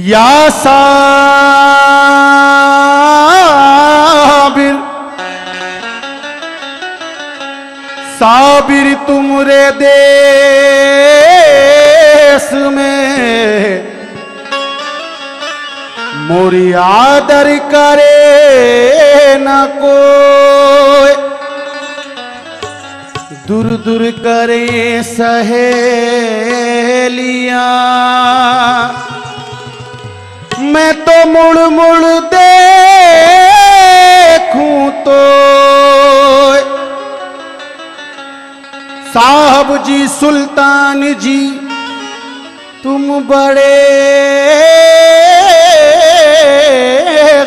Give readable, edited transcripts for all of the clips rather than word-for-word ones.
या साबिर साबिर तुमरे देश में मोरी आदर करे न कोई, दूर दूर करे सहेलियां, मैं तो मुड़ मुड़ देखूं तो साहब जी सुल्तान जी तुम बड़े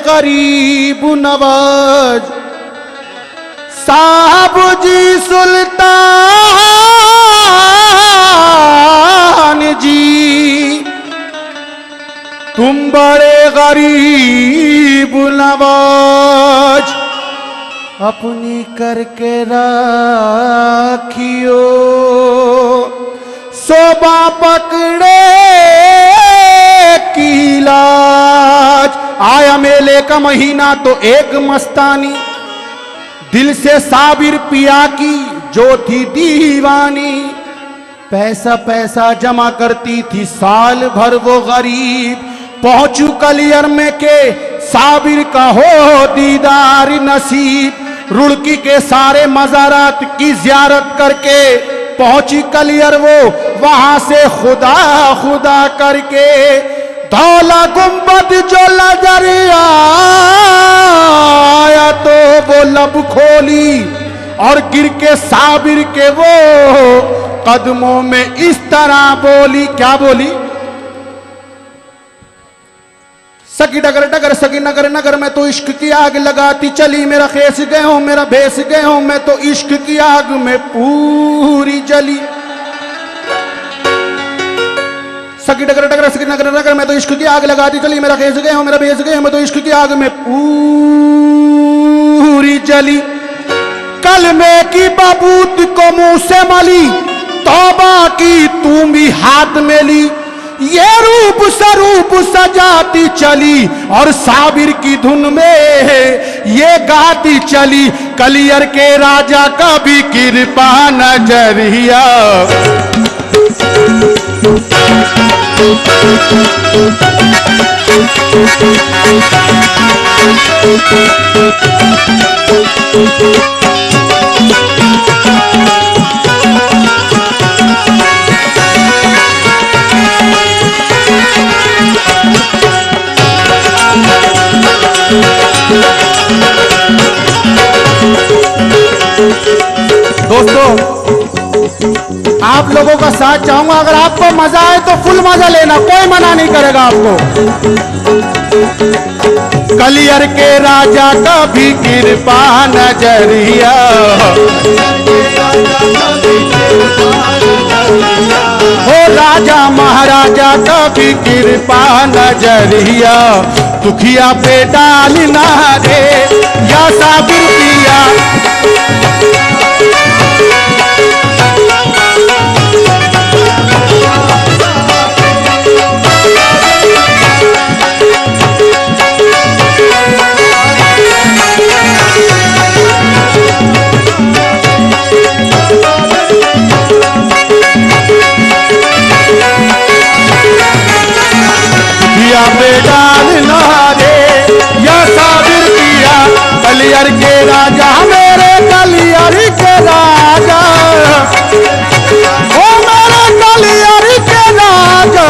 गरीब नवाज, साहब जी सुल्तान जी तुम बड़े गरीब नवाज, अपनी करके राखियो सोबा पकड़े की लाज। आया मेले का महीना तो एक मस्तानी, दिल से साबिर पिया की जो थी दीवानी, पैसा पैसा जमा करती थी साल भर वो गरीब, पहुंचू कलियर में के साबिर का हो दीदार नसीब, रुड़की के सारे मज़ारात की ज़ियारत करके पहुंची कलियर वो, वहां से खुदा खुदा करके धौला गुंबद जो नजर आया तो वो लब खोली और गिर के साबिर के वो कदमों में इस तरह बोली। क्या बोली? सकी डगर डगर सकी नगर नगर में तो इश्क की आग लगाती चली, मेरा खेस गए हूं मेरा भेस गए हूं, मैं तो इश्क की आग में पूरी जली। सकी डगर डगर सकी नगर नगर में तो इश्क की आग लगाती चली, मेरा खेस गए हूं मेरा भेस गए हूं, मैं तो इश्क की आग में पूरी जली। कलमे की बबूत को मुंह से मली, तौबा की तू भी हाथ में ली, ये रूप स्वरूप सजाती चली और साबिर की धुन में ये गाती चली, कलियर के राजा का भी कृपा नजरिया। दोस्तों आप लोगों का साथ चाहूंगा, अगर आपको मजा आए तो फुल मजा लेना, कोई मना नहीं करेगा आपको। कलियर के राजा का भी कृपा नजरिया, हो राजा महाराजा का भी कृपा नजरिया, दुखिया पे डालना रे या साबिर पिया। डालना रे या साबिर पिया, कलियर के राजा मेरे कलियर के राजा, ओ मेरे कलियर के राजा।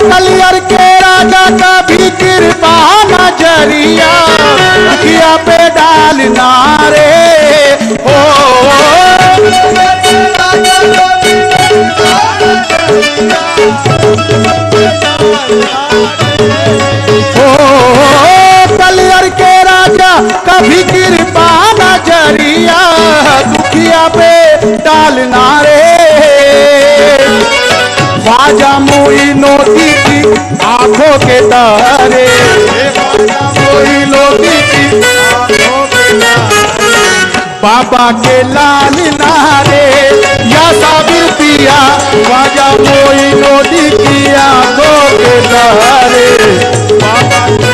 कलियर के राजा का भी कृपा नजरिया, दुखिया पे डालना रे ओ कलियर के राजा का भी कृपा नजरिया, दुखिया पे डालना रे। ख्वाजा मोइनुद्दीन की आंखों के तारे, ख्वाजा मोइनुद्दीन की आंखों के तारे, बाबा के लाल नारे या साबिर पिया, ख्वाजा मोइनुद्दीन की आंखों के तारे, बाबा के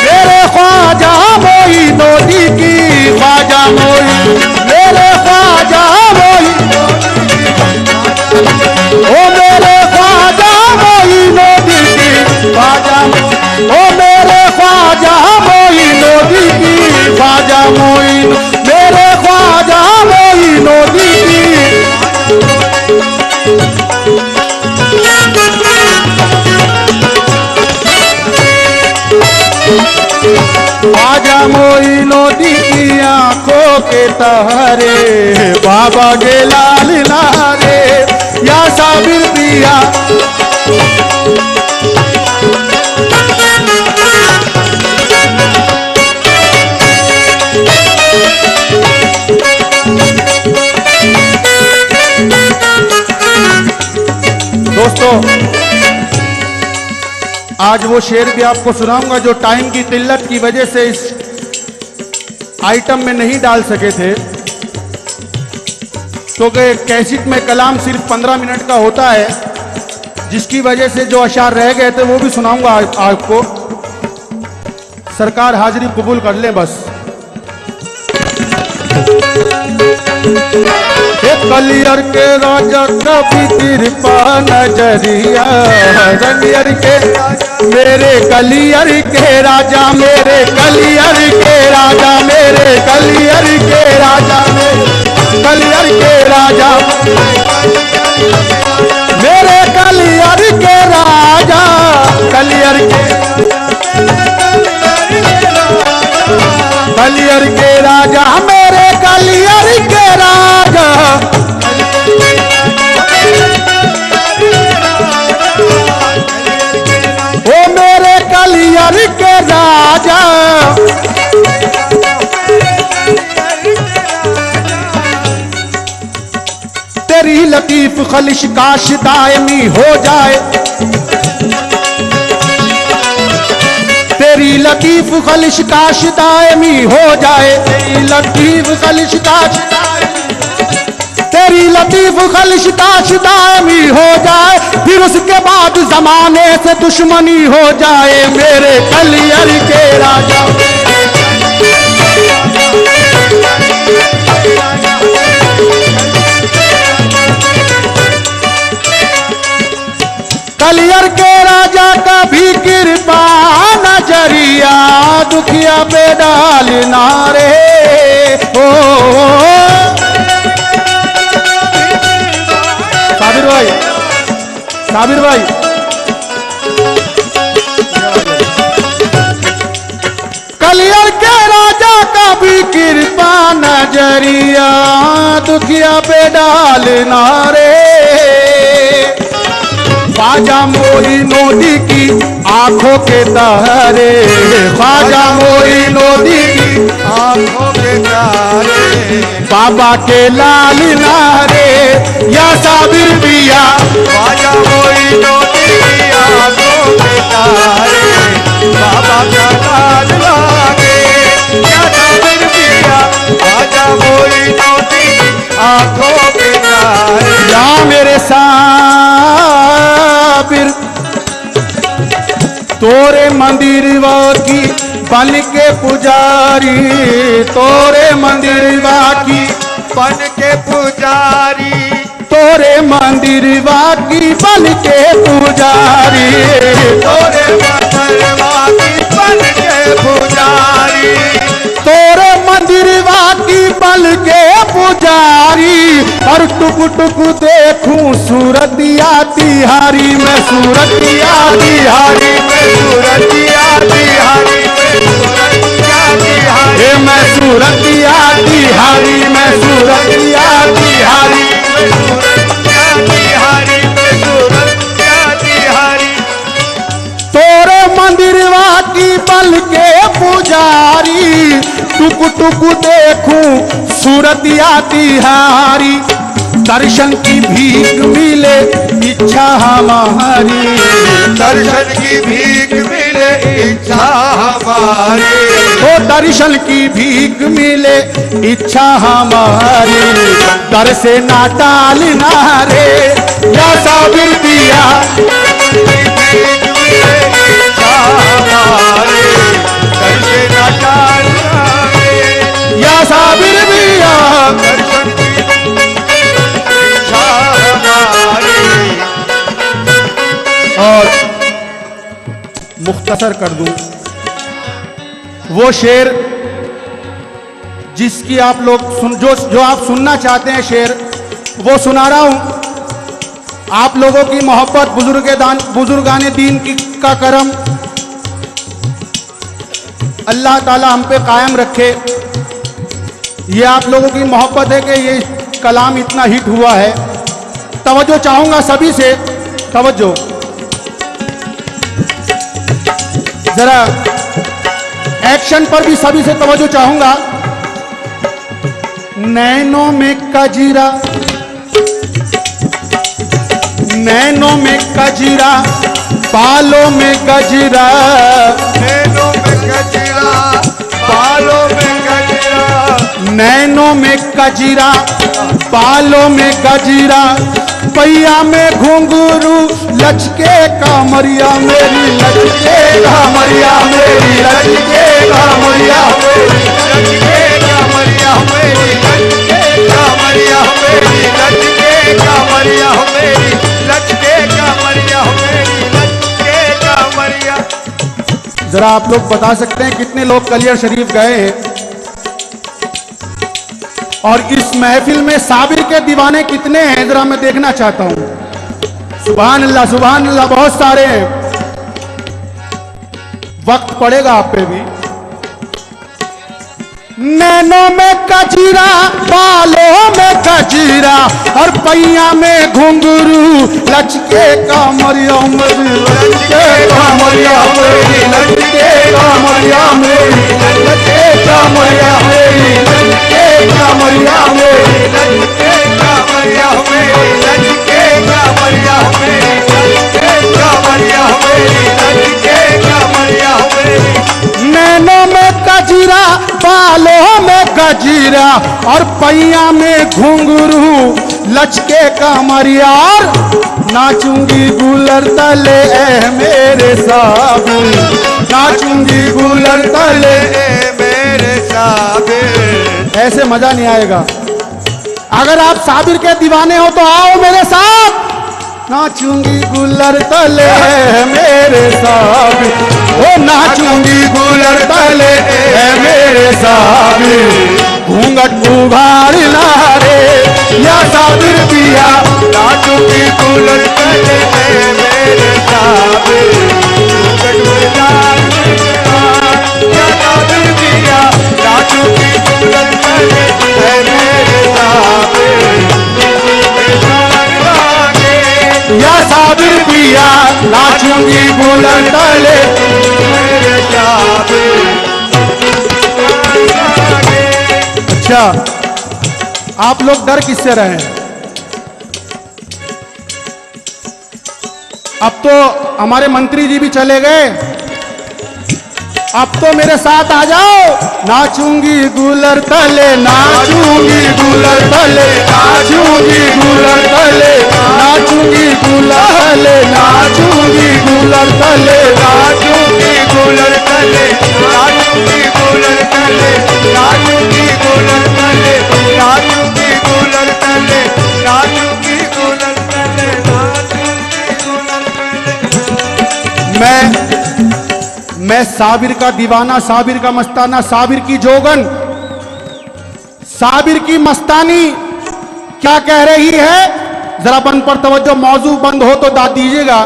मेरे ख्वाजा मोइनुद्दीन की, ख्वाजा मेरे ख्वाजा ओ मेरे ख्वाजा मोइनुद्दीन की, ख्वाजा ओ मेरे ख्वाजा मोइनुद्दीन की, ख्वाजा मेरे ख्वाजा मोइनुद्दीन की, ख्वाजा मोइनुद्दीन की आंखों के तारे, बाबा के लाल नारे या साबिर पिया, दोस्तों आज वो शेर भी आपको सुनाऊंगा जो टाइम की किल्लत की वजह से इस आइटम में नहीं डाल सके थे, क्योंकि कैसेट में कलाम सिर्फ 15 मिनट का होता है, जिसकी वजह से जो अशार रह गए थे वो भी सुनाऊंगा आपको। सरकार हाजिरी कबूल कर ले बस। कलियर के राजा कभी कृपा नजरिया, कलियर के मेरे कलियर के राजा, मेरे कलियर के राजा, मेरे कलियर के राजा, कलियर के राजा, मेरे कलियर के राजा, कलियर के कलियर के राजा, मेरे कलियर के राजा, ओ मेरे कलियर के राजा, तेरी लतीफ खलिश काश दायमी हो जाए, तेरी लतीफ खलिश काश दायमी हो जाए, तेरी लतीफ खलिश काश, तेरी लतीफ खलिश काश दायमी हो जाए, फिर उसके बाद जमाने से दुश्मनी हो जाए, मेरे कलियर के राजा, कलियर के राजा का भी कृपा नजरिया, दुखिया पे डालना रे ओ साबिर भाई, साबिर भाई, कलियर के राजा का भी कृपा नजरिया, दुखिया पे डालना रे, ख्वाजा मोइनुद्दीन की आंखों के तारे, ख्वाजा मोइनुद्दीन की आंखों के तारे, बाबा के लाल नारे या साबिर पिया, ख्वाजा मोइनुद्दीन की आंखों के तारे, बाबा का लाल नारे या साबिर पिया, ख्वाजा मोइनुद्दीन आंखों के तारे, या मेरे साबिर तोरे मंदिर की बन के पुजारी, तोरे मंदिर की बन के पुजारी, तोरे मंदिर की बन के पुजारी, तोरे मंदिर की बन के पुजारी, तोरे मंदिर की बन के पुजारी, और टुक टुक देखूं सूरतिया तिहारी में, सूरतिया तिहारी में, सूरतिया तिहारी में, सूरतिया टुक देखूं सूरत आती हारी, दर्शन की भीख मिले इच्छा हमारी, दर्शन की भीख मिले इच्छा हमारी, ओ दर्शन की भीख मिले इच्छा हमारी, दर से ना टालना रे या साबिर पिया, भीख मिले इच्छा हमारी, दर से न टालना रे या साबिर पिया, दर्शन की इच्छा हमारी। और मुख्तसर कर दूं वो शेर जिसकी आप लोग जो आप सुनना चाहते हैं शेर वो सुना रहा हूं। आप लोगों की मोहब्बत बुजुर्गाने दीन की का करम अल्लाह ताला हम पे कायम रखे। ये आप लोगों की मोहब्बत है कि ये कलाम इतना हिट हुआ है। तवज्जो चाहूंगा सभी से, तवज्जो जरा, एक्शन पर भी सभी से तवज्जो चाहूंगा। नैनों में कजीरा, नैनों में कजीरा, बालों में गजरा, नैनों में गजरा, बालों में गजरा, नैनों में कजीरा, बालों में गजरा, पैया में घुंघरू लचके कामरिया मेरी, लचके कामरिया मेरी, लचके कामरिया मेरी, लचके कामरिया मेरी, लचके कामरिया मेरी, लचके कामरिया मेरी, लचके कामरिया मेरी, लचके कामरिया। जरा आप लोग बता सकते हैं कितने लोग कलियर शरीफ गए हैं और इस महफिल में साबिर के दीवाने कितने हैं, जरा मैं देखना चाहता हूं। सुभान अल्लाह, सुभान अल्लाह, बहुत सारे हैं। वक्त पड़ेगा आप पे भी। नैनों में कजीरा, बालों में गजरा, और पैया में घुंघरू लचके कामरिया मेरी, लचके कामरिया मेरी, लचके कामरिया मेरी, लचके कामरिया मेरी, लचके कामरिया मेरी, लचके कामरिया मेरी, लचके कामरिया मेरी, लचके कामरिया मेरी, लचके कामरिया मेरी। नैनों में कजीरा, बालों में गजरा, और पैया में घुंघरू लचके कामरिया, और नाचूंगी गुलर तले ए मेरे साबिर, नाचूंगी गुलर तले ए मेरे साबिर। ऐसे मजा नहीं आएगा। अगर आप साबिर के दीवाने हो तो आओ मेरे साथ। नाचूंगी गुलर तले मेरे साबिर, ओ नाचूंगी गुलर तले मेरे साबिर, घूंघट उभार रे या साबिर पिया, नाचूंगी गुलर तले मेरे साबिर, घूंघट उभार या साबिर पिया, नाचूंगी गुलर तले मेरे साबिर, या साबिर पिया, नाचूंगी गुलर तले मेरे साबिर। अच्छा, आप लोग डर किससे रहे हैं? अब तो हमारे मंत्री जी भी चले गए, अब तो मेरे साथ आ जाओ। नाचूंगी गुलर तले, नाचूंगी गुलर तले, नाचूंगी गुलर तले, नाचूंगी गुलर तले, नाचूंगी गुलर तले, नाचूंगी गुलर तले, नाचूंगी गुलर तले, नाचूंगी गुलर तले, नाचूंगी गुलर तले, नाचूंगी गुलर तले, नाचूंगी गुलर तले। मैं साबिर का दीवाना, साबिर का मस्ताना, साबिर की जोगन, साबिर की मस्तानी क्या कह रही है? जरा बंद पर तवज्जो, मौजू बंद हो तो दाद दीजिएगा।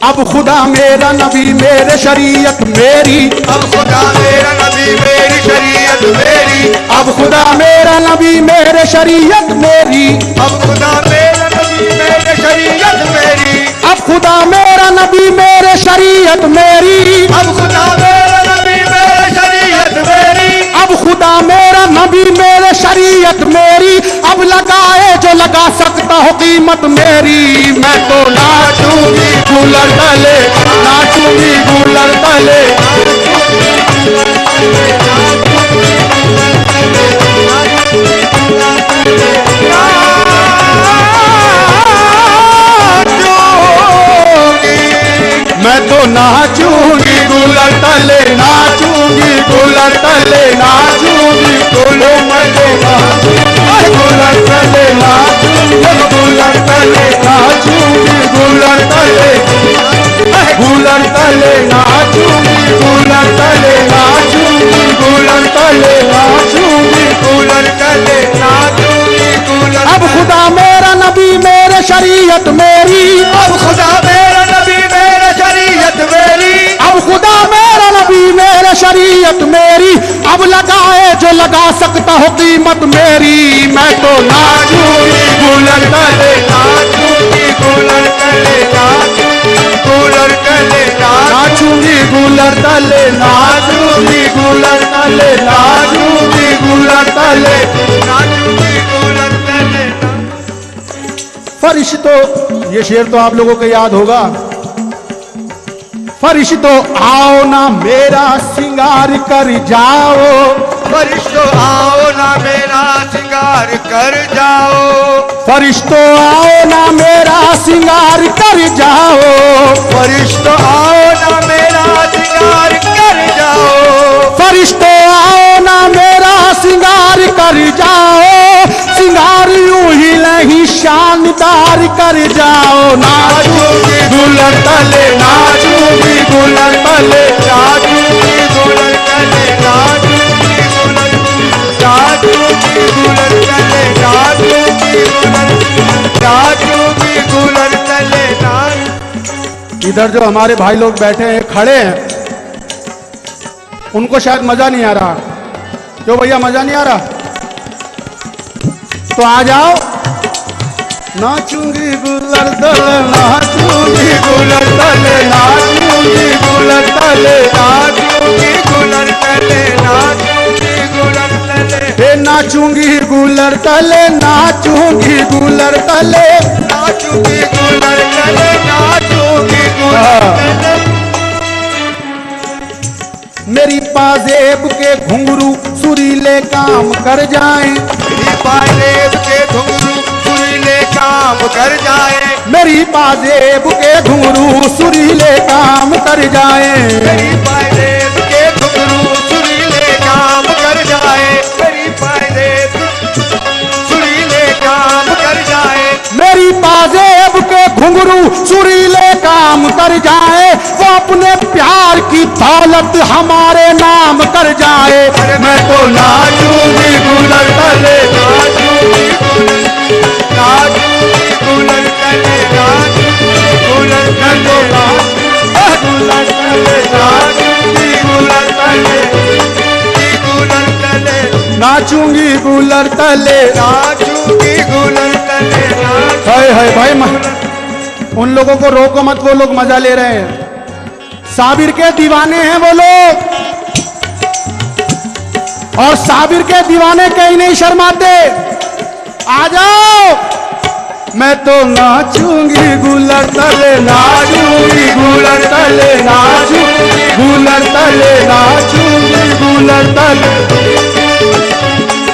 अब खुदा मेरा नबी मेरे शरीयत मेरी, अब खुदा मेरा नबी मेरी शरीयत मेरी, अब खुदा मेरा नबी मेरे शरीयत मेरी, अब खुदा मेरा नबी मेरे शरीयत मेरी, अब खुदा मेरा नबी मेरे शरीयत मेरी, अब खुदा मेरा नबी मेरे शरीयत नबी मेरे शरीयत मेरी, अब लगाए जो लगा सकता हो कीमत मेरी। मैं तो नाचूंगी कूलर तले, नाचूंगी कूलर तले। मैं तो नाचूंगी कूलर तले, नाचूंगी कूलर तले, नाचूंगी कूलर तले, नाचूंगी कूलर तले, नाचूंगी कूलर तले, कूलर तले, नाचूंगी कूलर तले, नाचूंगी कूलर तले, नाचूंगी कूलर तले, नाचूंगी कूलर। अब खुदा मेरा नबी मेरे शरीयत मेरी, अब खुदा मेरा नबी मेरे शरीयत मेरी, अब खुदा मेरा नबी मेरे शरीयत मेरी, अब लगाए जो लगा सकता हो कीमत मेरी। मैं तो नाचूंगी कूलर तले, नाचूंगी कूलर तले, नाचूंगी कूलर तले, नाचूंगी कूलर तले, नाचूंगी कूलर तले, नाचूंगी कूलर तले, नाचूंगी कूलर तले। फरिश्तों, ये शेर तो आप लोगों को याद होगा। फरिश्तों आओ ना मेरा सिंगार कर जाओ, फरिश्तों आओ ना मेरा सिंगार कर जाओ, फरिश्तों आओ ना मेरा सिंगार कर जाओ, फरिश्तों आओ ना मेरा सिंगार कर जाओ, फरिश्तों आओ ना मेरा सिंगार कर जाओ, सिंगार यूं ही नहीं शानदार कर जाओ। नाचूंगी कूलर तले, नाचूंगी कूलर तले, नाचूंगी कूलर तले, नाचूंगी कूलर, नाचूंगी कूलर तले, नाचूंगी कूलर, नाचूंगी कूलर तले, नाच। इधर जो हमारे भाई लोग बैठे हैं खड़े हैं, उनको शायद मजा नहीं आ रहा। क्यों भैया मजा नहीं आ रहा? तो आ जाओ। नाचूंगी कूलर तले, नाचूंगी कूलर तले, नाचूंगी कूलर तले, नाचूंगी कूलर तले, नाचूंगी कूलर तले, हे नाचूंगी कूलर तले, नाचूंगी कूलर तले। नाचूंगी कूलर तले, नाचूंगी कूलर तले। मेरी पाजेब के घुंघरू सुरीले काम कर जाएं, मेरी पाजेब के घुंघरू सुरीले काम कर जाए, मेरी पाजेब के घुंघरू सुरीले काम कर जाएं, मेरी पाजेब के घुंघरू सुरीले काम कर जाए, मेरी पाजेब सुरीले काम कर जाए, मेरी पाजेब के घुंघरू सुरीले काम कर जाए, वो अपने प्यार की दौलत हमारे नाम कर जाए। मैं तो नाचूंगी कूलर तले, नाचूंगी कूलर, नाचूंगी कूलर तले, नाचूंगी कूलर तले, नाचूंगी कूलर तले, नाचूंगी कूलर तले, नाचूंगी कूलर तले। नाचूंगी कूलर तले, हाय हाय भाई, उन लोगों को रोको मत, वो लोग मजा ले रहे हैं। साबिर के दीवाने हैं वो लोग, और साबिर के दीवाने कहीं नहीं शर्माते। आ जाओ। मैं तो नाचूंगी कूलर तले, नाचूंगी कूलर तले, नाचूंगी कूलर तले, नाचूंगी कूलर तले,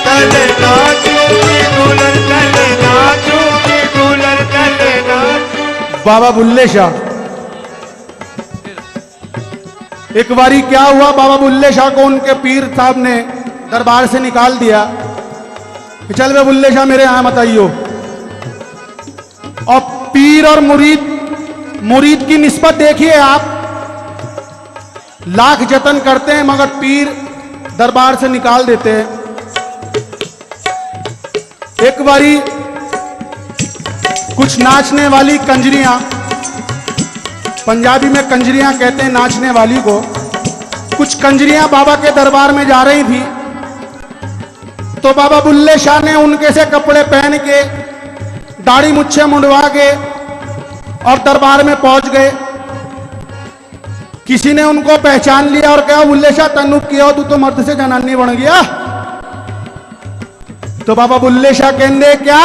तले, नाचूंगी कूलर तले, नाचूंगी कूलर तले, बाबा बुल्ले शाह। एक बारी क्या हुआ, बाबा बुल्ले शाह को उनके पीर साहब ने दरबार से निकाल दिया कि चल बे बुल्ले शाह मेरे यहां मत आइयो। और पीर और मुरीद की निस्बत देखिए आप, लाख जतन करते हैं मगर पीर दरबार से निकाल देते हैं। एक बारी कुछ नाचने वाली कंजरियां, पंजाबी में कंजरियां कहते हैं नाचने वाली को, कुछ कंजरियां बाबा के दरबार में जा रही थी, तो बाबा बुल्ले शाह ने उनके से कपड़े पहन के, दाढ़ी मुच्छे मुंडवा के और दरबार में पहुंच गए। किसी ने उनको पहचान लिया और कहा बुल्ले शाह तन्नू किया, तू तो मर्द से जनानी बन गया। तो बाबा बुल्ले शाह कहते क्या,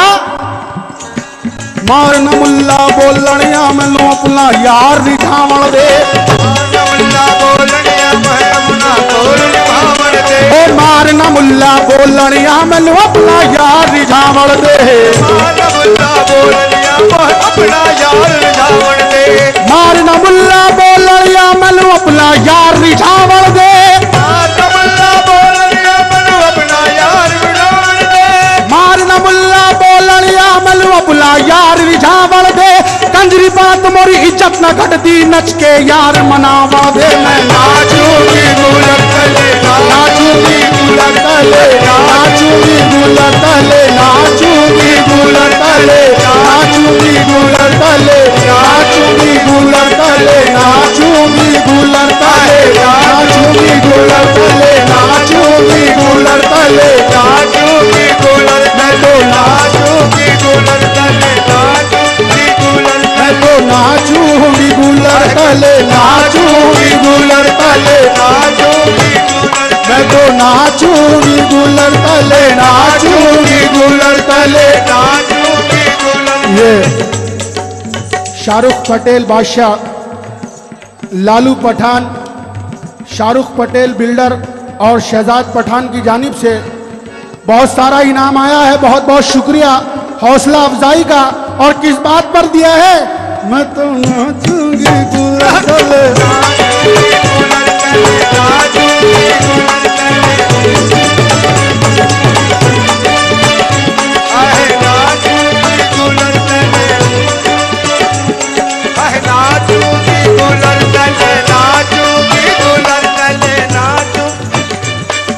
मार न मुल्ला बोलनिया मैनू अपना यार रिझावण दे, मुल्ला बोलनिया मैं अपना तोर निभावण दे, ओ मार न मुल्ला बोलनिया मैनू अपना यार रिझावण दे, मुल्ला बोलनिया मैं अपना यार रिझावण दे, मार न मुल्ला बोलनिया मैनू अपना यार रिझावण दे, मुल्ला बोलनिया मैनू अपना यार रिझावण दे, मार न मुल्ला बोलनिया मैनू अपना यार रिझावण दे, कंजरी बात मोरी इज्जत न घटती नच के यार मनावा दे, मैं नाचूंगी गुलर तले, नाचूंगी गुलर तले, नाचूंगी गुलर तले, नाचूंगी गुलर तले, नाचूंगी गुलर तले, नाचूंगी गुलर तले, नाचूंगी गुलर तले, नाचूंगी गुलर तले, नाचूंगी गुलर तले, नाचूंगी गुलर मैं तो नाचूंगी गुलर तले, नाचूंगी गुलर मैं तो नाचूंगी गुलर तले, नाचूंगी गुलर तले, नाचूंगी गुलर मैं तो नाचूंगी गुलर तले, नाचूंगी गुलर तले। नाचूंगी गुलर ये शाहरुख पटेल बादशाह, लालू पठान, शाहरुख पटेल बिल्डर और शहजाद पठान की जानिब से बहुत सारा इनाम आया है। बहुत बहुत शुक्रिया हौसला अफजाई का। और किस बात पर दिया है, मैं तो नाचूंगी गुलर तले,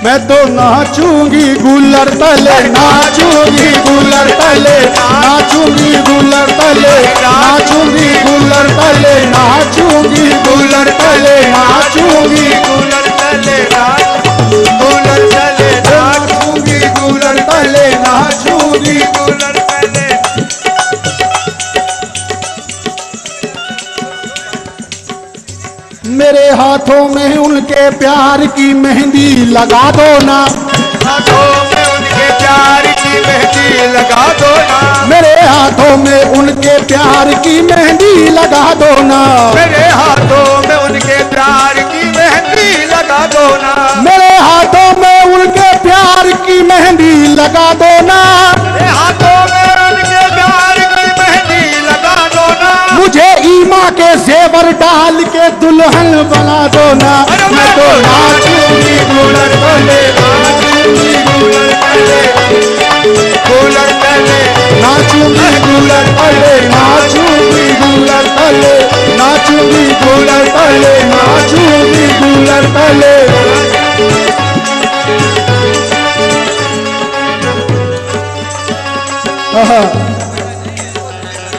मैं तो नाचूंगी गुलर तले, नाचूंगी गुलर तले, नाचूंगी गुलर तले, नाचूंगी गुलर तले, नाचूंगी गुलर तले, नाचूंगी गुलर तले, गुलर तले, नाचूंगी गुलर तले, नाचूंगी। गुलर तले। मेरे हाथों में उनके प्यार की मेहंदी लगा दो ना, हाथों में उनके प्यार की मेहंदी लगा दो ना, मेरे हाथों में उनके प्यार की मेहंदी लगा दो ना, मेरे हाथों में उनके प्यार की मेहंदी लगा दो ना, मेरे हाथों में उनके प्यार की मेहंदी लगा दो ना, मेरे हाथों में उनके प्यार की मेहंदी लगा दो ना, मुझे ईमा के जेवर डाल के दुल्हन बना दो ना। मैं तो नाचूंगी गुलर तले, नाचूंगी गुलर तले, गुलर तले, नाचूंगी गुलर तले, नाचूंगी गुलर तले, नाचूंगी गुलर तले, नाचूंगी गुलर तले।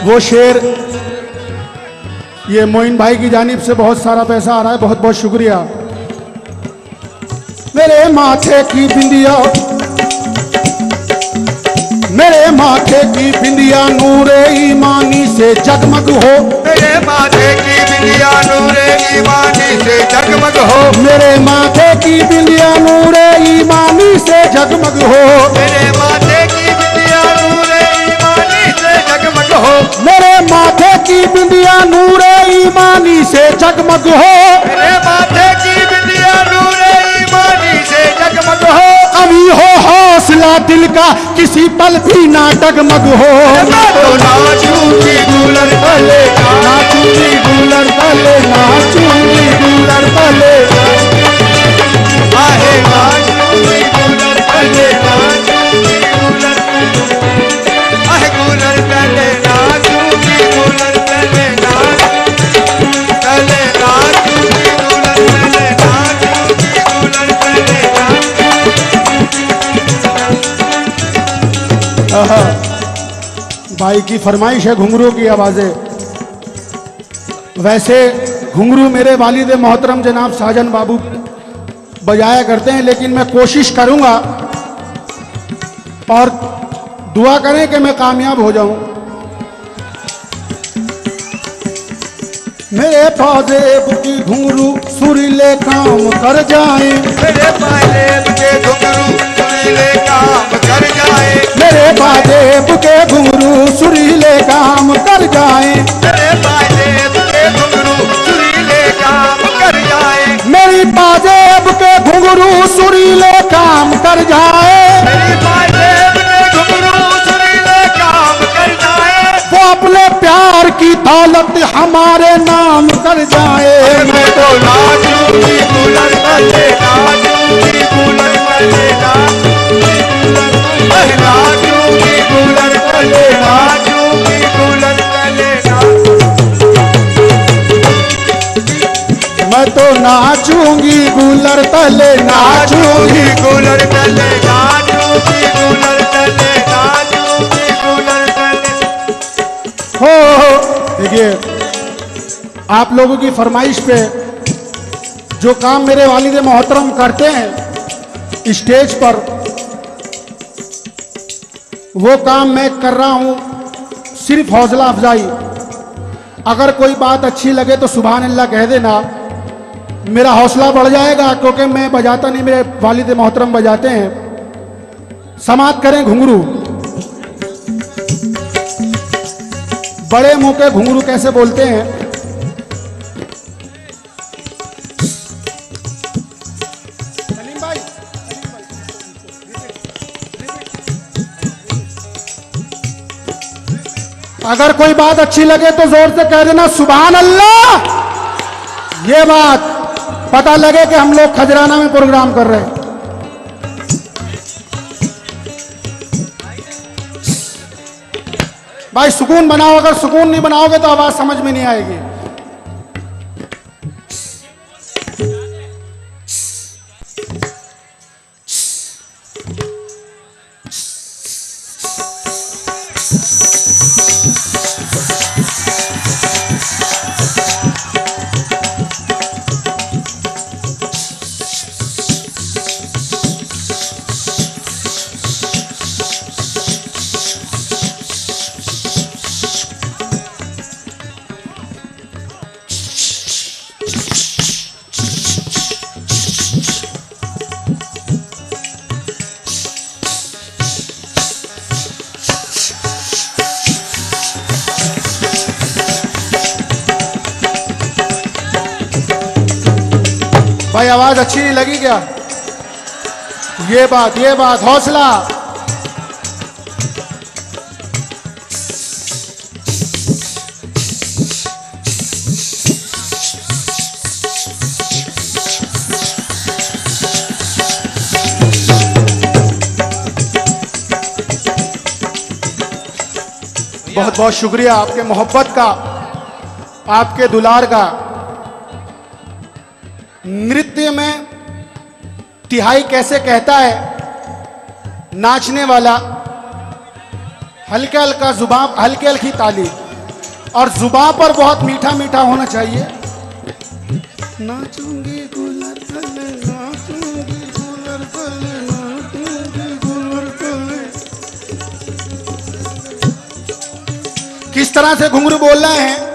वो शेर ये मोइन भाई की जानिब से बहुत सारा पैसा आ रहा है, बहुत बहुत शुक्रिया। मेरे माथे की बिंदिया, मेरे माथे की बिंदिया नूरे ईमानी से जगमग हो, मेरे माथे की बिंदिया नूरे ईमानी से जगमग हो, मेरे माथे की बिंदिया नूरे ईमानी से जगमग हो, मेरे माथे की बिंदिया नूरे ईमानी से जगमग हो, मेरे माथे की बिंदिया नूरे ईमानी से जगमग हो, मेरे माथे की बिंदिया नूरे ईमानी से जगमग हो, अभी हो हौसला दिल का किसी पल भी ना डगमग हो। मैं तो नाचूंगी गुलर तले, नाचूंगी गुलर तले, नाचूंगी गुलर तले, आहे नाचूंगी गुलर तले, नाचूंगी गुलर तले, आहे गुलर तले, नाचूंगी गुलर तले, तले नाचूंगी गुलर तले, नाचूंगी गुलर तले, भाई की फरमाइश है घुंघरू की आवाजें। वैसे घुंघरू मेरे वालिद मोहतरम जनाब साजन बाबू बजाया करते हैं, लेकिन मैं कोशिश करूंगा और दुआ करें कि मैं कामयाब हो जाऊं। मेरे पाजेब की घुंघरू सुरीले काम कर जाए, मेरे पाजेब के घुंघरू सुरीले काम कर जाए, पाजेब के घुंघरू सुरीले काम कर जाए, मेरे पाजेब के घुंघरू सुरीले काम कर जाए, मेरी पाजेब के घुंघरू सुरीले काम कर जाए, मेरी पाजेब के घुंघरू सुरीले काम कर जाए, वो अपने प्यार की दौलत हमारे नाम कर जाए। मैं तो नाचूंगी कूलर तले, नाचूंगी कूलर तले, नाचूंगी कूलर तले, नाचूंगी कूलर तले, मैं तो नाचूंगी कूलर तले, नाचूंगी। नाचूंगी कूलर तले, नाचूंगी कूलर तले, नाचूंगी कूलर तले। हो देखिए, आप लोगों की फरमाइश पे जो काम मेरे वालिद मोहतरम करते हैं स्टेज पर, वो काम मैं कर रहा हूं सिर्फ हौसला अफजाई। अगर कोई बात अच्छी लगे तो सुभान अल्लाह कह देना, मेरा हौसला बढ़ जाएगा, क्योंकि मैं बजाता नहीं, मेरे वालिद मोहतरम बजाते हैं। समाप्त करें घुंघरू। बड़े मुंह के घुंघरू कैसे बोलते हैं? अगर कोई बात अच्छी लगे तो जोर से कह देना सुभान अल्लाह। ये बात पता लगे कि हम लोग खजराना में प्रोग्राम कर रहे हैं। भाई सुकून बनाओ, अगर सुकून नहीं बनाओगे तो आवाज समझ में नहीं आएगी। भाई आवाज अच्छी नहीं लगी क्या? ये बात हौसला। बहुत बहुत शुक्रिया आपके मोहब्बत का, आपके दुलार का। नृत्य में तिहाई कैसे कहता है नाचने वाला, हल्का हल्का जुबान, हल्की हल्की ताली, और जुबान पर बहुत मीठा मीठा होना चाहिए। नाचूंगी गुलर तले, नाचूंगी गुलर तले, नाचूंगी गुलर तले। किस तरह से घुंघरू बोल रहे हैं?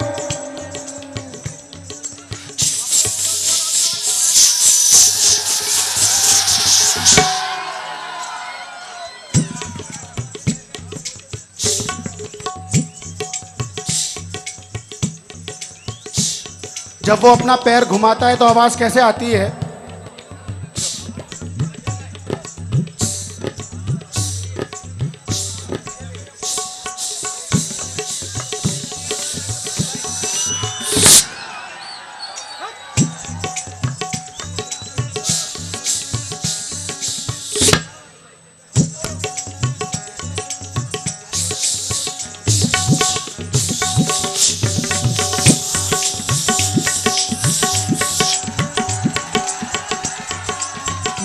जब वो अपना पैर घुमाता है तो आवाज कैसे आती है?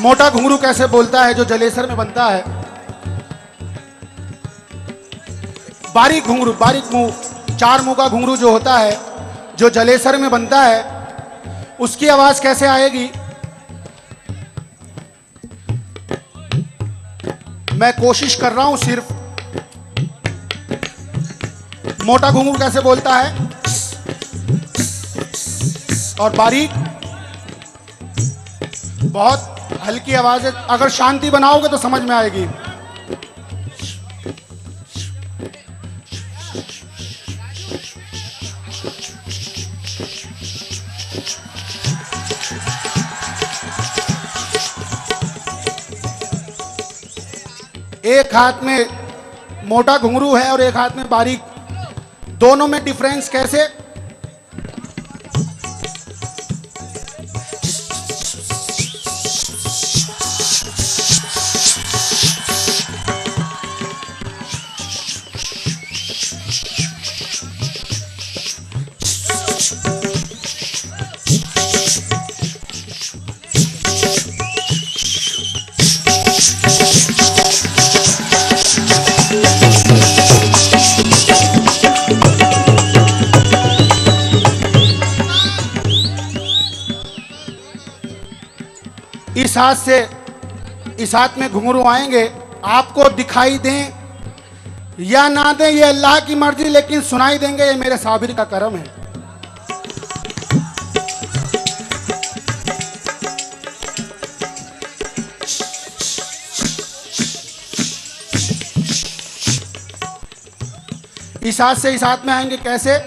मोटा घुंघरू कैसे बोलता है जो जलेसर में बनता है? बारीक घुंघरू, बारीक मुंह, चार मुंह का घुंघरू जो होता है, जो जलेसर में बनता है, उसकी आवाज कैसे आएगी? मैं कोशिश कर रहा हूं सिर्फ। मोटा घुंघरू कैसे बोलता है और बारीक, बहुत हल्की आवाज है। अगर शांति बनाओगे तो समझ में आएगी। एक हाथ में मोटा घुंघरू है और एक हाथ में बारीक, दोनों में डिफरेंस कैसे? इस हाथ में घुंघरू आएंगे, आपको दिखाई दें या ना दें ये अल्लाह की मर्जी, लेकिन सुनाई देंगे, ये मेरे साबिर का करम है। इस हाथ से इस हाथ में आएंगे कैसे?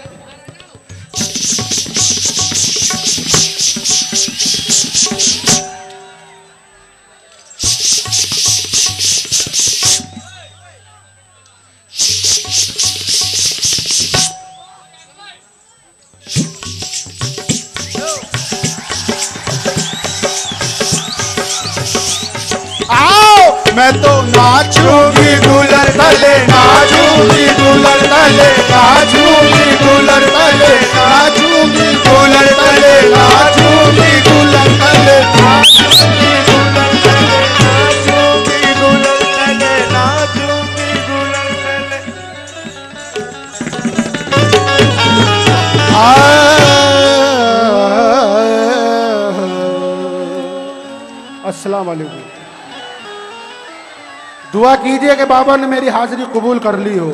मैं तो नाचूंगी गुलर तले, नाचूंगी गुलर तले, नाचूंगी गुलर तले, नाचूंगी गुलर तले, नाचूंगी गुलर तले, नाचूंगी गुलर तले, नाचूंगी गुलर तले, नाचूंगी गुलर तले। अस्सलाम वालेकुम। दुआ कीजिए कि बाबा ने मेरी हाजिरी कबूल कर ली हो।